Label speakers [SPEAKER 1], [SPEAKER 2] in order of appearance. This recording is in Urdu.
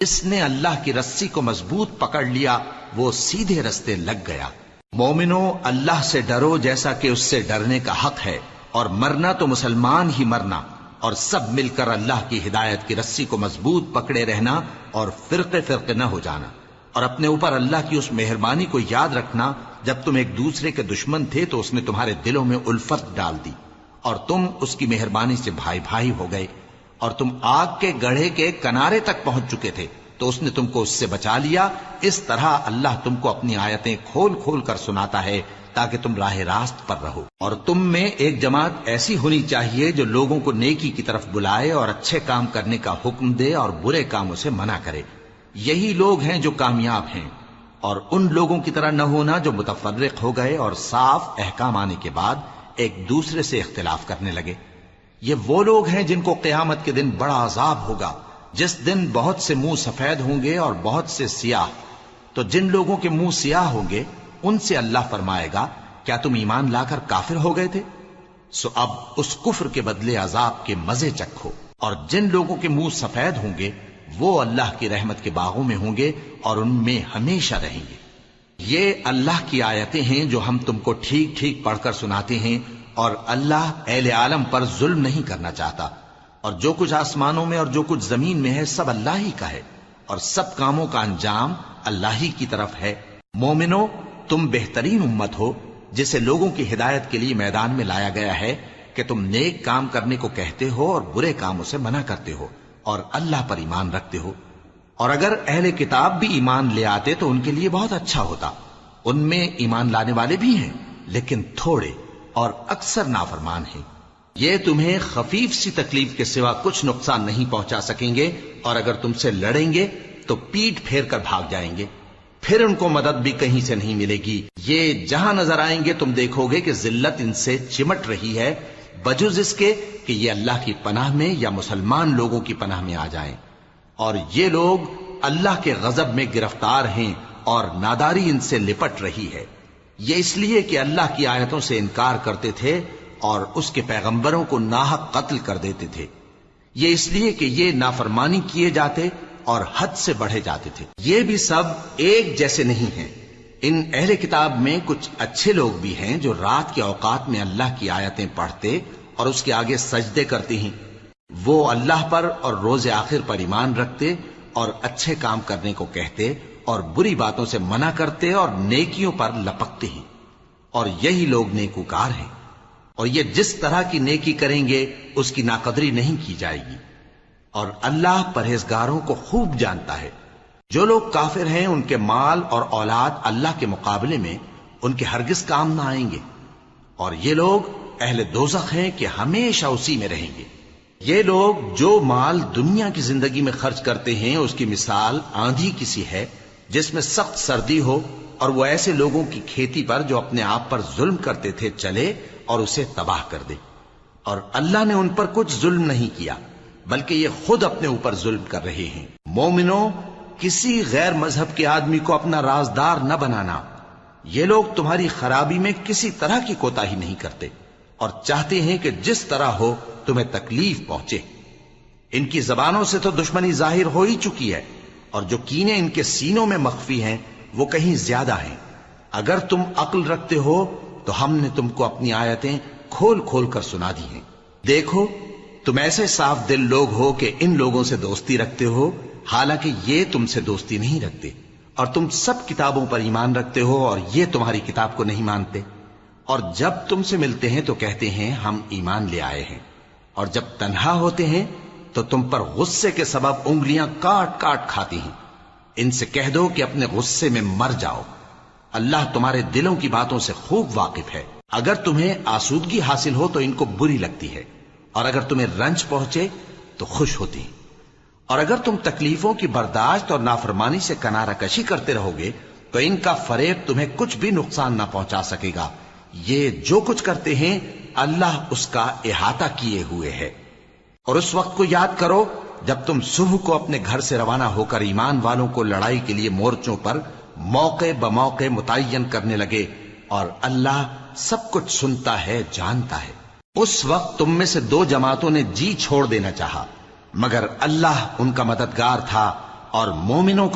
[SPEAKER 1] جس نے اللہ کی رسی کو مضبوط پکڑ لیا وہ سیدھے رستے لگ گیا۔ مومنو، اللہ سے ڈرو جیسا کہ اس سے ڈرنے کا حق ہے، اور مرنا تو مسلمان ہی مرنا، اور سب مل کر اللہ کی ہدایت کی رسی کو مضبوط پکڑے رہنا اور فرقے فرقے نہ ہو جانا، اور اپنے اوپر اللہ کی اس مہربانی کو یاد رکھنا جب تم ایک دوسرے کے دشمن تھے تو اس نے تمہارے دلوں میں الفت ڈال دی اور تم اس کی مہربانی سے بھائی بھائی ہو گئے، اور تم آگ کے گڑھے کے کنارے تک پہنچ چکے تھے تو اس نے تم کو اس سے بچا لیا۔ اس طرح اللہ تم کو اپنی آیتیں کھول کھول کر سناتا ہے تاکہ تم راہ راست پر رہو۔ اور تم میں ایک جماعت ایسی ہونی چاہیے جو لوگوں کو نیکی کی طرف بلائے اور اچھے کام کرنے کا حکم دے اور برے کاموں سے منع کرے۔ یہی لوگ ہیں جو کامیاب ہیں، اور ان لوگوں کی طرح نہ ہونا جو متفرق ہو گئے اور صاف احکام آنے کے بعد ایک دوسرے سے اختلاف کرنے لگے۔ یہ وہ لوگ ہیں جن کو قیامت کے دن بڑا عذاب ہوگا، جس دن بہت سے منہ سفید ہوں گے اور بہت سے سیاہ۔ تو جن لوگوں کے منہ سیاہ ہوں گے ان سے اللہ فرمائے گا، کیا تم ایمان لا کر کافر ہو گئے تھے؟ سو اب اس کفر کے بدلے عذاب کے مزے چکھو۔ اور جن لوگوں کے منہ سفید ہوں گے وہ اللہ کی رحمت کے باغوں میں ہوں گے اور ان میں ہمیشہ رہیں گے۔ یہ اللہ کی آیتیں ہیں جو ہم تم کو ٹھیک ٹھیک پڑھ کر سناتے ہیں، اور اللہ اہل عالم پر ظلم نہیں کرنا چاہتا، اور جو کچھ آسمانوں میں اور جو کچھ زمین میں ہے سب اللہ ہی کا ہے، اور سب کاموں کا انجام اللہ ہی کی طرف ہے۔ مومنو، تم بہترین امت ہو جسے لوگوں کی ہدایت کے لیے میدان میں لایا گیا ہے کہ تم نیک کام کرنے کو کہتے ہو اور برے کاموں سے منع کرتے ہو اور اللہ پر ایمان رکھتے ہو۔ اور اگر اہل کتاب بھی ایمان لے آتے تو ان کے لیے بہت اچھا ہوتا، ان میں ایمان لانے والے بھی ہیں لیکن تھوڑے اور اکثر نافرمان ہیں۔ یہ تمہیں خفیف سی تکلیف کے سوا کچھ نقصان نہیں پہنچا سکیں گے، اور اگر تم سے لڑیں گے تو پیٹ پھیر کر بھاگ جائیں گے، پھر ان کو مدد بھی کہیں سے نہیں ملے گی۔ یہ جہاں نظر آئیں گے تم دیکھو گے کہ ذلت ان سے چمٹ رہی ہے، بجز اس کے کہ یہ اللہ کی پناہ میں یا مسلمان لوگوں کی پناہ میں آ جائیں۔ اور یہ لوگ اللہ کے غضب میں گرفتار ہیں اور ناداری ان سے لپٹ رہی ہے۔ یہ اس لیے کہ اللہ کی آیتوں سے انکار کرتے تھے اور اس کے پیغمبروں کو ناحق قتل کر دیتے تھے۔ یہ اس لیے کہ یہ نافرمانی کیے جاتے اور حد سے بڑھے جاتے تھے۔ یہ بھی سب ایک جیسے نہیں ہیں۔ ان اہل کتاب میں کچھ اچھے لوگ بھی ہیں جو رات کے اوقات میں اللہ کی آیتیں پڑھتے اور اس کے آگے سجدے کرتے ہیں۔ وہ اللہ پر اور روز آخر پر ایمان رکھتے اور اچھے کام کرنے کو کہتے اور بری باتوں سے منع کرتے اور نیکیوں پر لپکتے ہیں، اور یہی لوگ نیکوکار ہیں۔ اور یہ جس طرح کی نیکی کریں گے اس کی ناقدری نہیں کی جائے گی، اور اللہ پرہیزگاروں کو خوب جانتا ہے۔ جو لوگ کافر ہیں ان کے مال اور اولاد اللہ کے مقابلے میں ان کے ہرگز کام نہ آئیں گے، اور یہ لوگ اہل دوزخ ہیں کہ ہمیشہ اسی میں رہیں گے۔ یہ لوگ جو مال دنیا کی زندگی میں خرچ کرتے ہیں اس کی مثال آندھی کسی ہے جس میں سخت سردی ہو، اور وہ ایسے لوگوں کی کھیتی پر جو اپنے آپ پر ظلم کرتے تھے چلے اور اسے تباہ کر دے۔ اور اللہ نے ان پر کچھ ظلم نہیں کیا بلکہ یہ خود اپنے اوپر ظلم کر رہے ہیں۔ مومنو، کسی غیر مذہب کے آدمی کو اپنا رازدار نہ بنانا۔ یہ لوگ تمہاری خرابی میں کسی طرح کی کوتاہی نہیں کرتے اور چاہتے ہیں کہ جس طرح ہو تمہیں تکلیف پہنچے۔ ان کی زبانوں سے تو دشمنی ظاہر ہو ہی چکی ہے، اور جو کینے ان کے سینوں میں مخفی ہیں وہ کہیں زیادہ ہیں۔ اگر تم عقل رکھتے ہو تو ہم نے تم کو اپنی آیتیں کھول کھول کر سنا دی ہیں۔ دیکھو، تم ایسے صاف دل لوگ ہو کہ ان لوگوں سے دوستی رکھتے ہو حالانکہ یہ تم سے دوستی نہیں رکھتے، اور تم سب کتابوں پر ایمان رکھتے ہو اور یہ تمہاری کتاب کو نہیں مانتے، اور جب تم سے ملتے ہیں تو کہتے ہیں ہم ایمان لے آئے ہیں، اور جب تنہا ہوتے ہیں تو تم پر غصے کے سبب انگلیاں کاٹ کاٹ کھاتی ہیں۔ ان سے کہہ دو کہ اپنے غصے میں مر جاؤ، اللہ تمہارے دلوں کی باتوں سے خوب واقف ہے۔ اگر تمہیں آسودگی حاصل ہو تو ان کو بری لگتی ہے، اور اگر تمہیں رنج پہنچے تو خوش ہوتی ہیں۔ اور اگر تم تکلیفوں کی برداشت اور نافرمانی سے کنارہ کشی کرتے رہو گے تو ان کا فریب تمہیں کچھ بھی نقصان نہ پہنچا سکے گا۔ یہ جو کچھ کرتے ہیں اللہ اس کا احاطہ کیے ہوئے ہے۔ اور اس وقت کو یاد کرو جب تم صبح کو اپنے گھر سے روانہ ہو کر ایمان والوں کو لڑائی کے لیے مورچوں پر موقع بموقع متعین کرنے لگے، اور اللہ سب کچھ سنتا ہے، جانتا ہے۔ اس وقت تم میں سے دو جماعتوں نے جی چھوڑ دینا چاہا، مگر اللہ ان کا مددگار تھا اور مومنوں